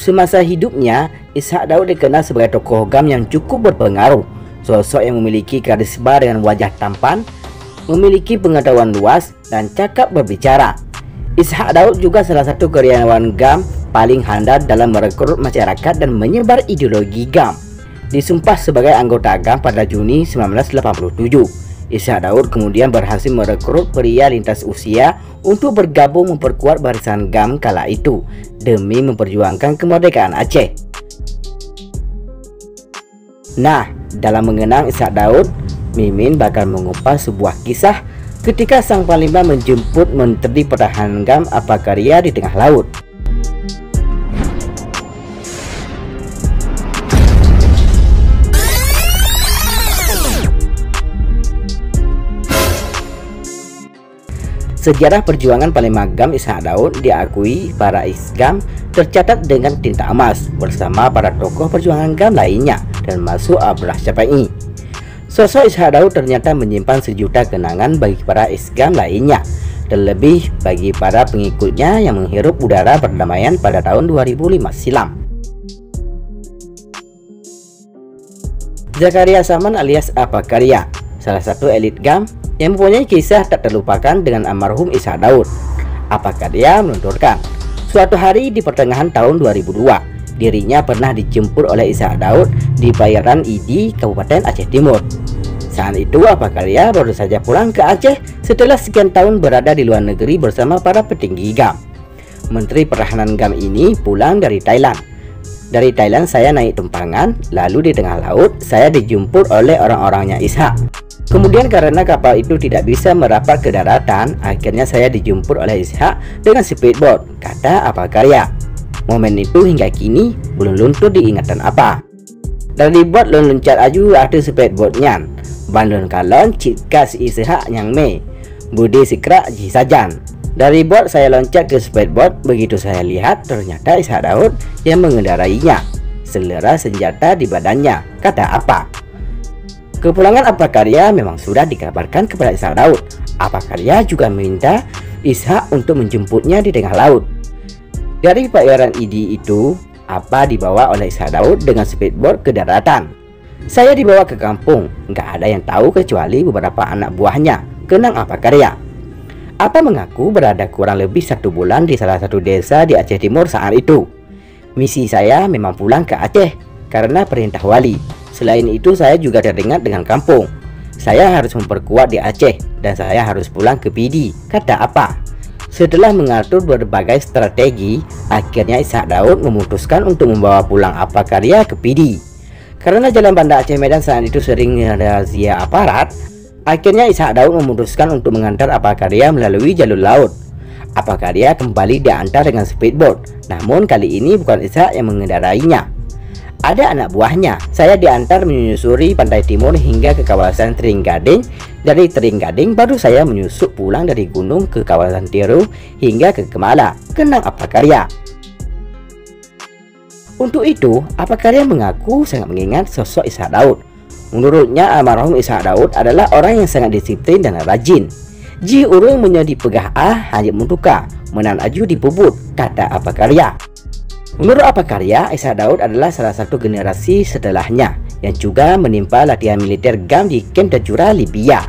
Semasa hidupnya, Ishak Daud dikenal sebagai tokoh GAM yang cukup berpengaruh. Sosok yang memiliki karisma dengan wajah tampan, memiliki pengetahuan luas, dan cakap berbicara. Ishak Daud juga salah satu karyawan GAM paling handal dalam merekrut masyarakat dan menyebar ideologi GAM. Disumpah sebagai anggota GAM pada Juni 1987. Ishak Daud kemudian berhasil merekrut pria lintas usia untuk bergabung memperkuat barisan GAM kala itu demi memperjuangkan kemerdekaan Aceh. Nah, dalam mengenang Ishak Daud, Mimin bakal mengupas sebuah kisah ketika sang panglima menjemput Menteri Pertahanan GAM Apakarya di tengah laut. Sejarah perjuangan Panglima GAM Ishak Daud diakui para ISGAM tercatat dengan tinta emas bersama para tokoh perjuangan GAM lainnya dan masuk Abdullah Syafai. Sosok Ishak Daud ternyata menyimpan sejuta kenangan bagi para ISGAM lainnya, terlebih bagi para pengikutnya yang menghirup udara perdamaian pada tahun 2005 silam. Zakaria Saman alias Apakarya, salah satu elit GAM yang mempunyai kisah tak terlupakan dengan almarhum Ishak Daud. Apakarya menuturkan, suatu hari di pertengahan tahun 2002, dirinya pernah dijemput oleh Ishak Daud di Bayaran ID Kabupaten Aceh Timur. Saat itu Apakarya baru saja pulang ke Aceh setelah sekian tahun berada di luar negeri bersama para petinggi GAM. Menteri Pertahanan GAM ini pulang dari Thailand. Dari Thailand saya naik tumpangan, lalu di tengah laut saya dijemput oleh orang-orangnya Ishak. Kemudian karena kapal itu tidak bisa merapat ke daratan, akhirnya saya dijemput oleh Ishak dengan speedboat, kata Apakarya. Momen itu hingga kini belum luntur diingatan apa. Dari bot lon loncat aju ada speedboatnya. Bandon kalon cika si Ishak yang me. Budi sikra ji sajan. Dari bot saya loncat ke speedboat, begitu saya lihat ternyata Ishak Daud yang mengendarainya. Selera senjata di badannya, kata Apa. Kepulangan Apakarya memang sudah dikabarkan kepada Ishak Daud. Apakarya juga meminta Ishak untuk menjemputnya di tengah laut. Dari Bayaran ID itu, Apa dibawa oleh Ishak Daud dengan speedboat ke daratan. Saya dibawa ke kampung, nggak ada yang tahu kecuali beberapa anak buahnya, kenang Apakarya. Apa mengaku berada kurang lebih 1 bulan di salah satu desa di Aceh Timur saat itu. Misi saya memang pulang ke Aceh karena perintah wali. Selain itu saya juga teringat dengan kampung. Saya harus memperkuat di Aceh dan saya harus pulang ke PD, kata Apa. Setelah mengatur berbagai strategi, akhirnya Ishak Daud memutuskan untuk membawa pulang Apakarya ke PD. Karena jalan Banda Aceh Medan saat itu sering razia aparat, akhirnya Ishak Daud memutuskan untuk mengantar Apakarya melalui jalur laut. Apakarya kembali diantar dengan speedboat, namun kali ini bukan Ishak yang mengendarainya. Ada anak buahnya. Saya diantar menyusuri pantai timur hingga ke kawasan Tering Gading. Dari Tering Gading baru saya menyusup pulang dari gunung ke kawasan Tiru hingga ke Kemala, kenang Apakarya. Untuk itu, Apakarya mengaku sangat mengingat sosok Ishak Daud. Menurutnya almarhum Ishak Daud adalah orang yang sangat disiplin dan rajin. Ji urung menjadi pegah hanya mentuka, menan aju dipubut, kata Apakarya. Menurut Apakarya, Ishak Daud adalah salah satu generasi setelahnya yang juga menimpa latihan militer GAM di Kem Tajura, Libya.